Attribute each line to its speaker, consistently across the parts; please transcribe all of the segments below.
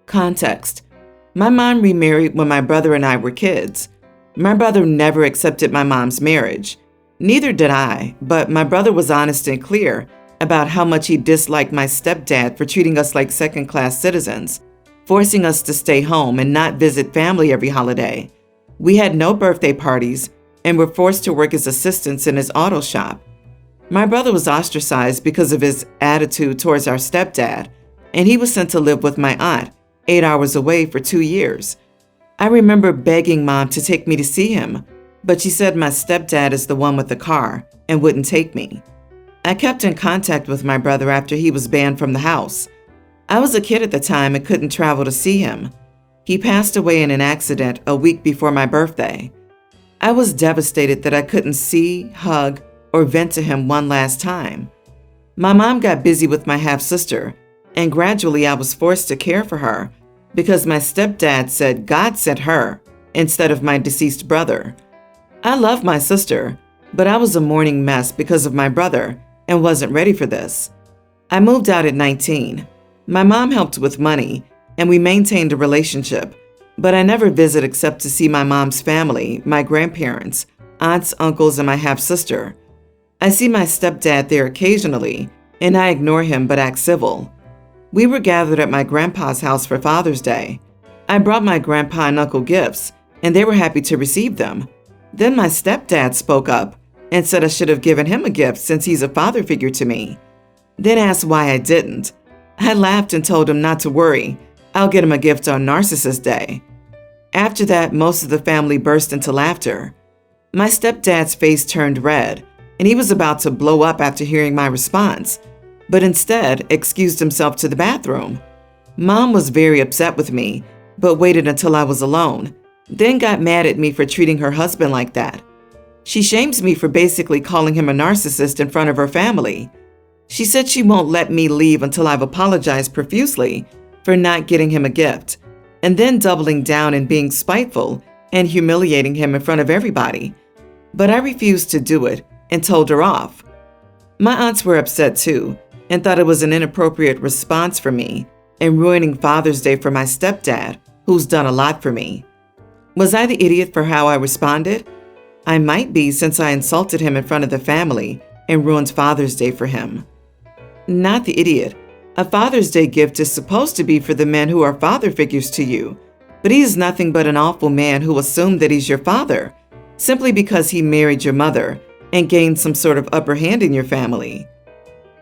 Speaker 1: Context: my mom remarried when my brother and I were kids. My brother never accepted my mom's marriage. Neither did I, but my brother was honest and clear about how much he disliked my stepdad for treating us like second-class citizens, forcing us to stay home and not visit family every holiday. We had no birthday parties and were forced to work as assistants in his auto shop. My brother was ostracized because of his attitude towards our stepdad, and he was sent to live with my aunt, 8 hours away, for 2 years. I remember begging Mom to take me to see him, but she said my stepdad is the one with the car and wouldn't take me. I kept in contact with my brother after he was banned from the house. I was a kid at the time and couldn't travel to see him. He passed away in an accident a week before my birthday. I was devastated that I couldn't see, hug, or vent to him one last time. My mom got busy with my half-sister, and gradually I was forced to care for her because my stepdad said God sent her instead of my deceased brother. I love my sister, but I was a mourning mess because of my brother and wasn't ready for this. I moved out at 19. My mom helped with money, and we maintained a relationship, but I never visit except to see my mom's family, my grandparents, aunts, uncles, and my half-sister. I see my stepdad there occasionally, and I ignore him but act civil. We were gathered at my grandpa's house for Father's Day. I brought my grandpa and uncle gifts, and they were happy to receive them. Then my stepdad spoke up and said I should have given him a gift since he's a father figure to me. Then asked why I didn't. I laughed and told him not to worry. I'll get him a gift on Narcissist Day. After that, most of the family burst into laughter. My stepdad's face turned red, and he was about to blow up after hearing my response, but instead excused himself to the bathroom. Mom was very upset with me, but waited until I was alone, then got mad at me for treating her husband like that. She shames me for basically calling him a narcissist in front of her family. She said she won't let me leave until I've apologized profusely for not getting him a gift, and then doubling down and being spiteful and humiliating him in front of everybody. But I refused to do it and told her off. My aunts were upset too and thought it was an inappropriate response for me and ruining Father's Day for my stepdad, who's done a lot for me. Was I the idiot for how I responded? I might be, since I insulted him in front of the family and ruined Father's Day for him. Not the idiot. A Father's Day gift is supposed to be for the men who are father figures to you, but he is nothing but an awful man who assumed that he's your father, simply because he married your mother and gained some sort of upper hand in your family.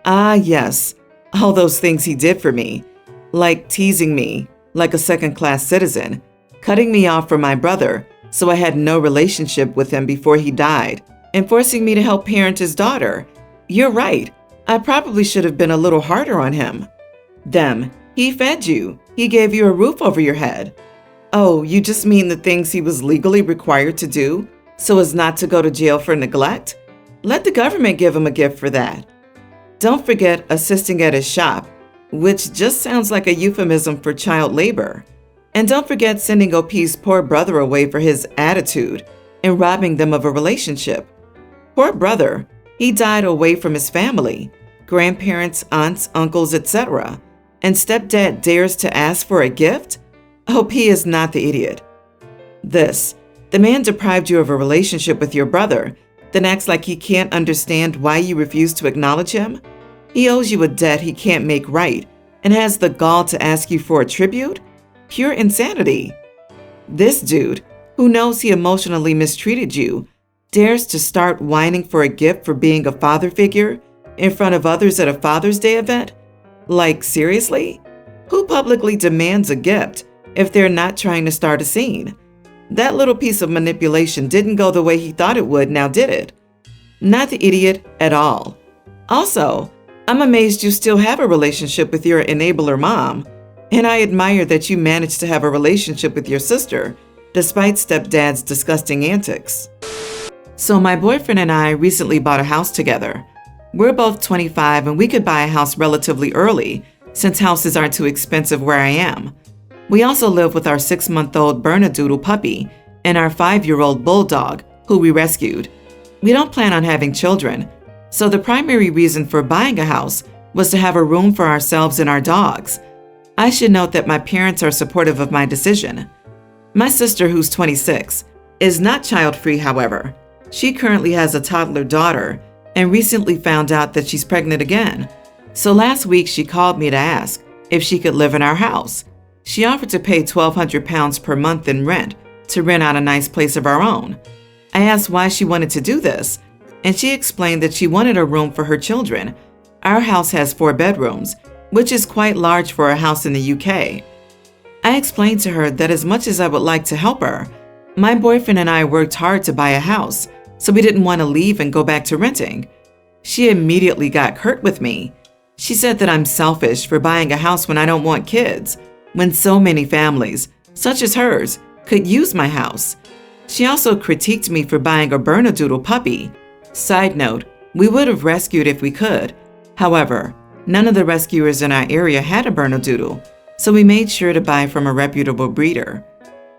Speaker 1: Ah, yes, all those things he did for me, like teasing me like a second-class citizen, cutting me off from my brother so I had no relationship with him before he died, and forcing me to help parent his daughter. You're right, I probably should have been a little harder on him. Them, he fed you, he gave you a roof over your head. Oh, you just mean the things he was legally required to do so as not to go to jail for neglect? Let the government give him a gift for that. Don't forget assisting at his shop, which just sounds like a euphemism for child labor. And don't forget sending OP's poor brother away for his attitude and robbing them of a relationship. Poor brother, he died away from his family, grandparents, aunts, uncles, etc. And stepdad dares to ask for a gift? OP is not the idiot. The man deprived you of a relationship with your brother, then acts like he can't understand why you refuse to acknowledge him? He owes you a debt he can't make right and has the gall to ask you for a tribute? Pure insanity. This dude, who knows he emotionally mistreated you, dares to start whining for a gift for being a father figure in front of others at a Father's Day event? Like, seriously? Who publicly demands a gift if they're not trying to start a scene? That little piece of manipulation didn't go the way he thought it would, now did it? Not the idiot at all. Also, I'm amazed you still have a relationship with your enabler mom, and I admire that you managed to have a relationship with your sister, despite stepdad's disgusting antics. So my boyfriend and I recently bought a house together. We're both 25 and we could buy a house relatively early, since houses aren't too expensive where I am. We also live with our 6-month-old Bernedoodle puppy and our 5-year-old bulldog, who we rescued. We don't plan on having children, so the primary reason for buying a house was to have a room for ourselves and our dogs. I should note that my parents are supportive of my decision. My sister, who's 26, is not child-free, however. She currently has a toddler daughter and recently found out that she's pregnant again. So last week she called me to ask if she could live in our house. She offered to pay £1,200 per month in rent to rent out a nice place of our own. I asked why she wanted to do this, and she explained that she wanted a room for her children. Our house has 4 bedrooms, which is quite large for a house in the UK. I explained to her that as much as I would like to help her, my boyfriend and I worked hard to buy a house, so we didn't want to leave and go back to renting. She immediately got curt with me. She said that I'm selfish for buying a house when I don't want kids, when so many families, such as hers, could use my house. She also critiqued me for buying a Bernedoodle puppy. Side note, we would have rescued if we could. However, none of the rescuers in our area had a Bernedoodle, so we made sure to buy from a reputable breeder.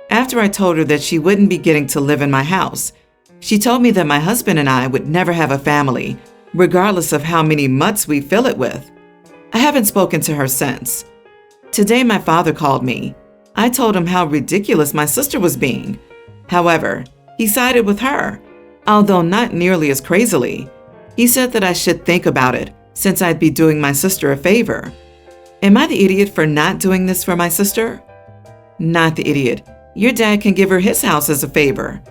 Speaker 1: After I told her that she wouldn't be getting to live in my house, she told me that my husband and I would never have a family, regardless of how many mutts we fill it with. I haven't spoken to her since. Today my father called me. I told him how ridiculous my sister was being. However, he sided with her, although not nearly as crazily. He said that I should think about it, since I'd be doing my sister a favor. Am I the idiot for not doing this for my sister? Not the idiot. Your dad can give her his house as a favor.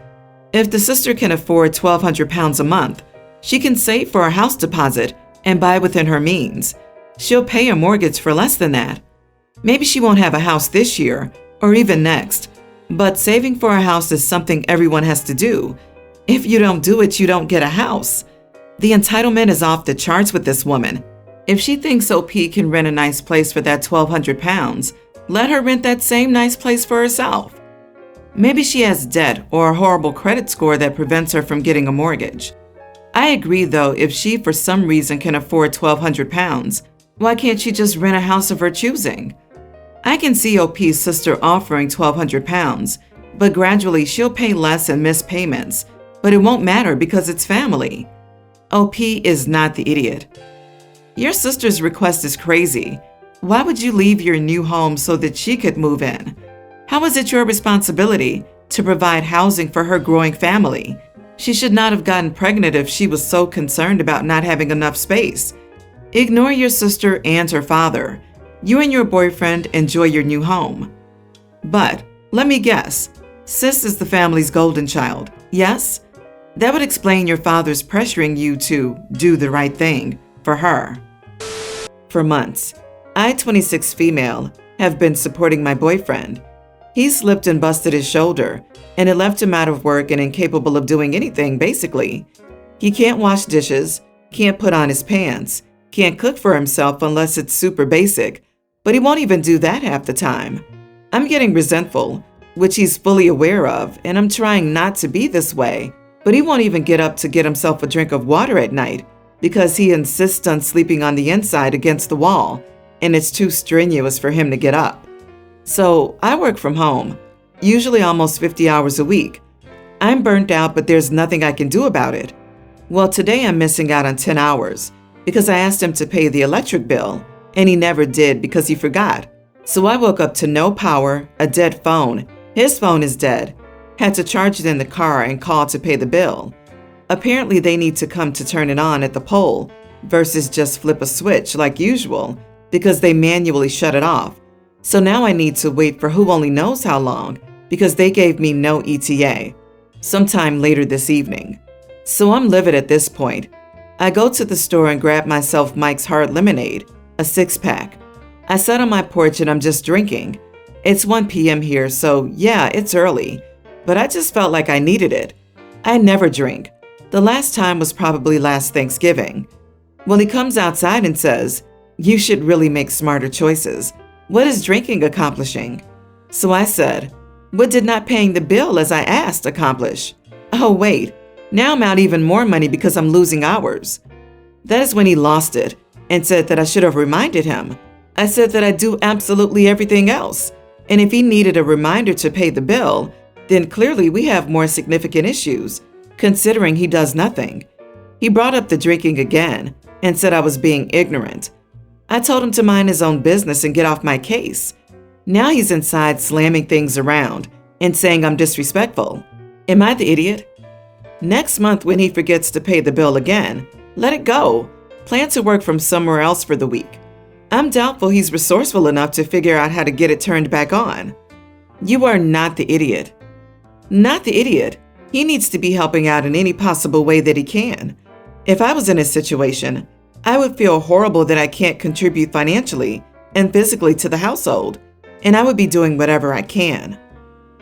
Speaker 1: If the sister can afford £1,200 a month, she can save for a house deposit and buy within her means. She'll pay a mortgage for less than that. Maybe she won't have a house this year or even next, but saving for a house is something everyone has to do. If you don't do it, you don't get a house. The entitlement is off the charts with this woman. If she thinks OP can rent a nice place for that £1,200, let her rent that same nice place for herself. Maybe she has debt or a horrible credit score that prevents her from getting a mortgage. I agree though, if she for some reason can afford £1,200, why can't she just rent a house of her choosing? I can see OP's sister offering £1,200, but gradually she'll pay less and miss payments, but it won't matter because it's family. OP is not the idiot. Your sister's request is crazy. Why would you leave your new home so that she could move in? How is it your responsibility to provide housing for her growing family? She should not have gotten pregnant if she was so concerned about not having enough space. Ignore your sister and her father. You and your boyfriend enjoy your new home. But, let me guess, sis is the family's golden child, yes? That would explain your father's pressuring you to do the right thing for her. For months, I, 26 female, have been supporting my boyfriend. He slipped and busted his shoulder, and it left him out of work and incapable of doing anything, basically. He can't wash dishes, can't put on his pants, can't cook for himself unless it's super basic, but he won't even do that half the time. I'm getting resentful, which he's fully aware of, and I'm trying not to be this way, but he won't even get up to get himself a drink of water at night because he insists on sleeping on the inside against the wall, and it's too strenuous for him to get up. So I work from home, usually almost 50 hours a week. I'm burnt out, but there's nothing I can do about it. Well, today I'm missing out on 10 hours because I asked him to pay the electric bill, and he never did because he forgot. So I woke up to no power, a dead phone. His phone is dead. Had to charge it in the car and call to pay the bill. Apparently they need to come to turn it on at the pole versus just flip a switch like usual because they manually shut it off. So now I need to wait for who only knows how long because they gave me no ETA, sometime later this evening. So I'm livid at this point. I go to the store and grab myself Mike's Hard Lemonade, a 6-pack. I sat on my porch and I'm just drinking. It's 1 p.m. here, so yeah, it's early, but I just felt like I needed it. I never drink. The last time was probably last Thanksgiving. Well, he comes outside and says, "You should really make smarter choices. What is drinking accomplishing?" So I said, "What did not paying the bill as I asked accomplish? Oh wait, now I'm out even more money because I'm losing hours." That is when he lost it and said that I should have reminded him. I said that I do absolutely everything else, and if he needed a reminder to pay the bill, then clearly we have more significant issues, considering he does nothing. He brought up the drinking again and said I was being ignorant. I told him to mind his own business and get off my case. Now he's inside slamming things around and saying I'm disrespectful. Am I the idiot? Next month, when he forgets to pay the bill again, let it go. Plan to work from somewhere else for the week. I'm doubtful he's resourceful enough to figure out how to get it turned back on. You are not the idiot. Not the idiot. He needs to be helping out in any possible way that he can. If I was in his situation, I would feel horrible that I can't contribute financially and physically to the household, and I would be doing whatever I can.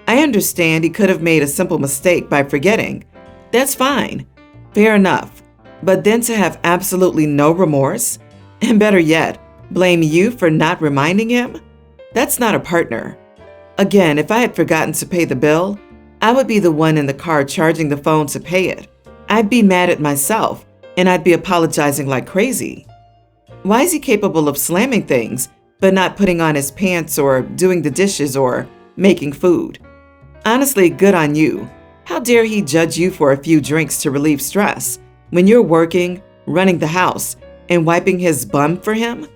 Speaker 1: I understand he could have made a simple mistake by forgetting. That's fine. Fair enough. But then to have absolutely no remorse, and better yet, blame you for not reminding him? That's not a partner. Again, if I had forgotten to pay the bill, I would be the one in the car charging the phone to pay it. I'd be mad at myself, and I'd be apologizing like crazy. Why is he capable of slamming things, but not putting on his pants or doing the dishes or making food? Honestly, good on you. How dare he judge you for a few drinks to relieve stress when you're working, running the house, and wiping his bum for him?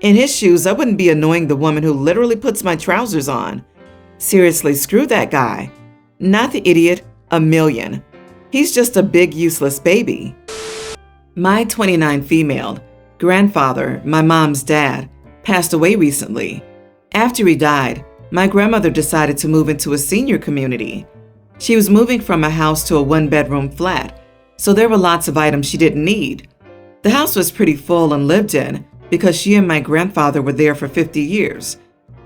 Speaker 1: In his shoes, I wouldn't be annoying the woman who literally puts my trousers on. Seriously, screw that guy. Not the idiot, a million. He's just a big useless baby. My 29 female grandfather, my mom's dad, passed away recently. After he died, my grandmother decided to move into a senior community. She was moving from a house to a one-bedroom flat, so there were lots of items she didn't need. The house was pretty full and lived in because she and my grandfather were there for 50 years.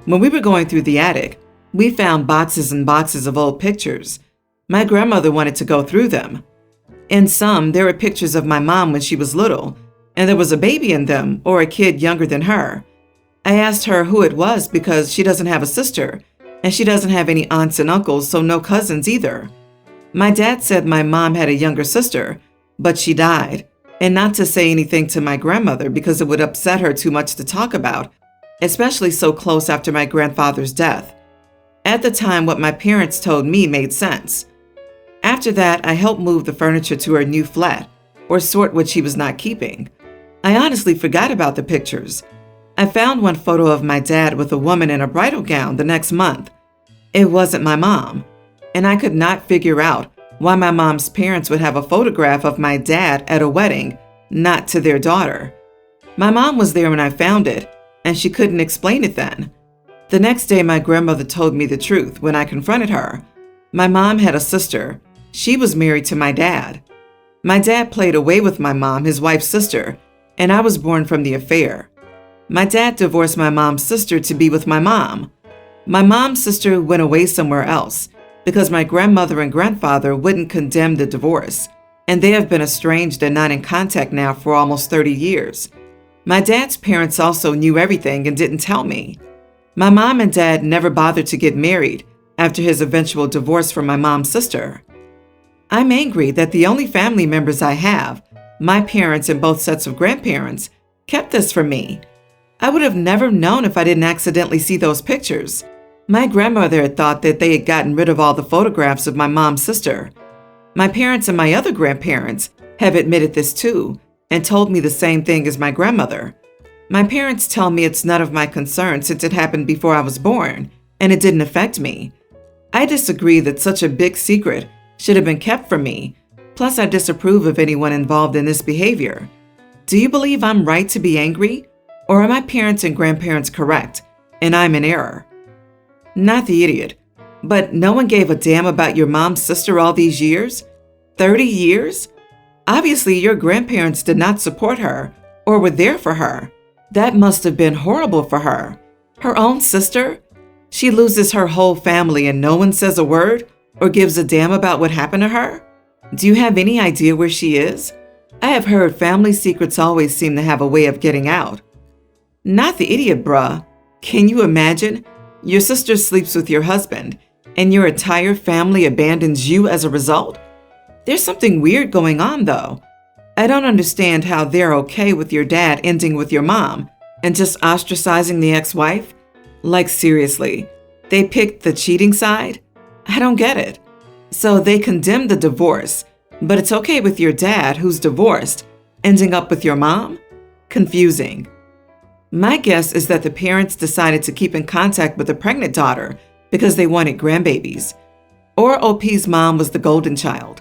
Speaker 1: When we were going through the attic, we found boxes and boxes of old pictures. My grandmother wanted to go through them. In some, there were pictures of my mom when she was little, and there was a baby in them or a kid younger than her. I asked her who it was because she doesn't have a sister, and she doesn't have any aunts and uncles, so no cousins either. My dad said my mom had a younger sister, but she died, and not to say anything to my grandmother because it would upset her too much to talk about, especially so close after my grandfather's death. At the time, what my parents told me made sense. After that, I helped move the furniture to her new flat, or sort what she was not keeping. I honestly forgot about the pictures. I found one photo of my dad with a woman in a bridal gown the next month. It wasn't my mom, and I could not figure out why my mom's parents would have a photograph of my dad at a wedding, not to their daughter. My mom was there when I found it, and she couldn't explain it then. The next day, my grandmother told me the truth when I confronted her. My mom had a sister. She was married to my dad. My dad played away with my mom, his wife's sister, and I was born from the affair. My dad divorced my mom's sister to be with my mom. My mom's sister went away somewhere else because my grandmother and grandfather wouldn't condemn the divorce, and they have been estranged and not in contact now for almost 30 years. My dad's parents also knew everything and didn't tell me. My mom and dad never bothered to get married after his eventual divorce from my mom's sister. I'm angry that the only family members I have, my parents and both sets of grandparents, kept this from me. I would have never known if I didn't accidentally see those pictures. My grandmother had thought that they had gotten rid of all the photographs of my mom's sister. My parents and my other grandparents have admitted this too and told me the same thing as my grandmother. My parents tell me it's none of my concern since it happened before I was born and it didn't affect me. I disagree that such a big secret should have been kept from me. Plus, I disapprove of anyone involved in this behavior. Do you believe I'm right to be angry? Or are my parents and grandparents correct, and I'm in error? Not the idiot. But no one gave a damn about your mom's sister all these years? 30 years? Obviously, your grandparents did not support her or were there for her. That must have been horrible for her. Her own sister? She loses her whole family and no one says a word or gives a damn about what happened to her? Do you have any idea where she is? I have heard family secrets always seem to have a way of getting out. Not the idiot, bruh. Can you imagine? Your sister sleeps with your husband, and your entire family abandons you as a result? There's something weird going on, though. I don't understand how they're okay with your dad ending with your mom and just ostracizing the ex-wife. Like, seriously, they picked the cheating side? I don't get it. So they condemned the divorce, but it's okay with your dad, who's divorced, ending up with your mom? Confusing. My guess is that the parents decided to keep in contact with the pregnant daughter because they wanted grandbabies. Or OP's mom was the golden child.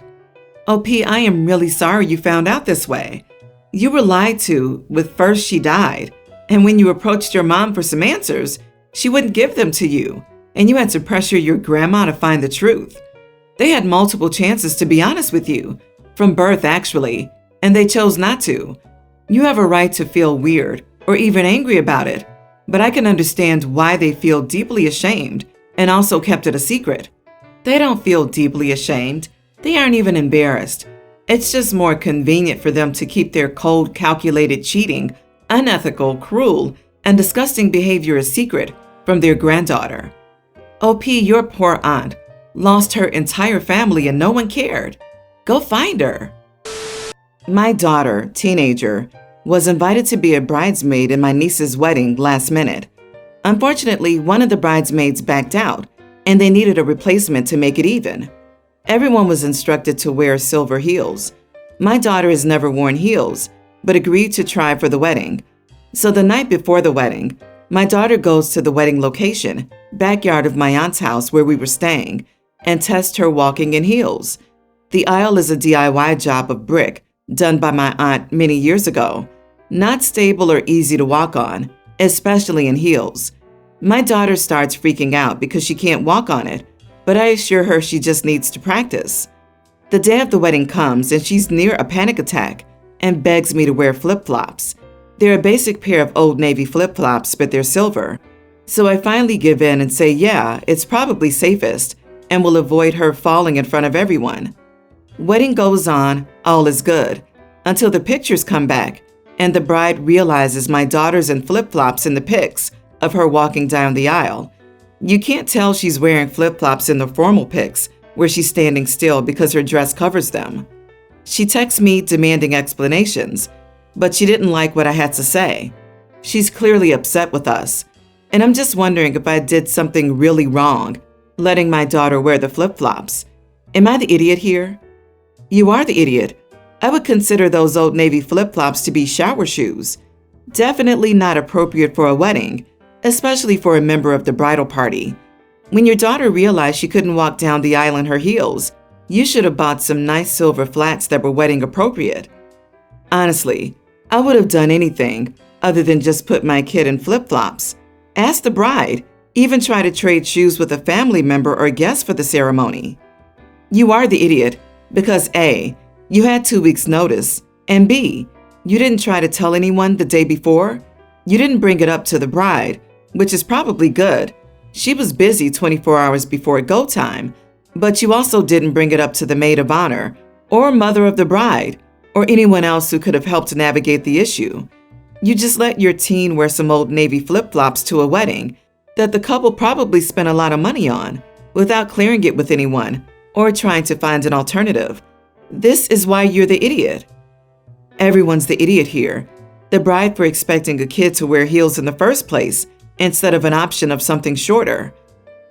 Speaker 1: OP, I am really sorry you found out this way. You were lied to with first she died, and when you approached your mom for some answers, she wouldn't give them to you, and you had to pressure your grandma to find the truth. They had multiple chances to be honest with you, from birth actually, and they chose not to. You have a right to feel weird or even angry about it, but I can understand why they feel deeply ashamed and also kept it a secret. They don't feel deeply ashamed. They aren't even embarrassed. It's just more convenient for them to keep their cold, calculated cheating, unethical, cruel, and disgusting behavior a secret from their granddaughter. OP, your poor aunt lost her entire family and no one cared. Go find her. My daughter, teenager, was invited to be a bridesmaid in my niece's wedding last minute. Unfortunately, one of the bridesmaids backed out, and they needed a replacement to make it even. Everyone was instructed to wear silver heels. My daughter has never worn heels, but agreed to try for the wedding. So the night before the wedding, my daughter goes to the wedding location, backyard of my aunt's house where we were staying, and tests her walking in heels. The aisle is a DIY job of brick done by my aunt many years ago. Not stable or easy to walk on, especially in heels. My daughter starts freaking out because she can't walk on it, but I assure her she just needs to practice. The day of the wedding comes and she's near a panic attack and begs me to wear flip-flops. They're a basic pair of Old Navy flip-flops, but they're silver. So I finally give in and say, yeah, it's probably safest and will avoid her falling in front of everyone. Wedding goes on, all is good, until the pictures come back and the bride realizes my daughter's in flip-flops in the pics of her walking down the aisle. You can't tell she's wearing flip-flops in the formal pics where she's standing still because her dress covers them. She texts me demanding explanations, but she didn't like what I had to say. She's clearly upset with us, and I'm just wondering if I did something really wrong, letting my daughter wear the flip-flops. Am I the idiot here? You are the idiot. I would consider those Old Navy flip-flops to be shower shoes. Definitely not appropriate for a wedding, especially for a member of the bridal party. When your daughter realized she couldn't walk down the aisle in her heels, you should have bought some nice silver flats that were wedding appropriate. Honestly, I would have done anything other than just put my kid in flip-flops. Ask the bride, even try to trade shoes with a family member or guest for the ceremony. You are the idiot because A, you had 2 weeks notice, and B, you didn't try to tell anyone the day before. You didn't bring it up to the bride, which is probably good. She was busy 24 hours before go time, but you also didn't bring it up to the maid of honor or mother of the bride or anyone else who could have helped navigate the issue. You just let your teen wear some Old Navy flip-flops to a wedding that the couple probably spent a lot of money on without clearing it with anyone or trying to find an alternative. This is why you're the idiot. Everyone's the idiot here. The bride for expecting a kid to wear heels in the first place instead of an option of something shorter.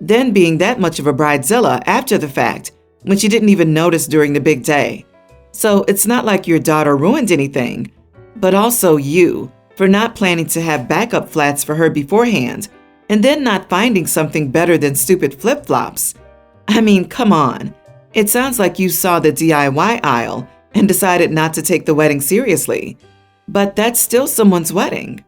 Speaker 1: Then being that much of a bridezilla after the fact when she didn't even notice during the big day. So it's not like your daughter ruined anything, but also you for not planning to have backup flats for her beforehand and then not finding something better than stupid flip-flops. I mean, come on. It sounds like you saw the DIY aisle and decided not to take the wedding seriously. But that's still someone's wedding.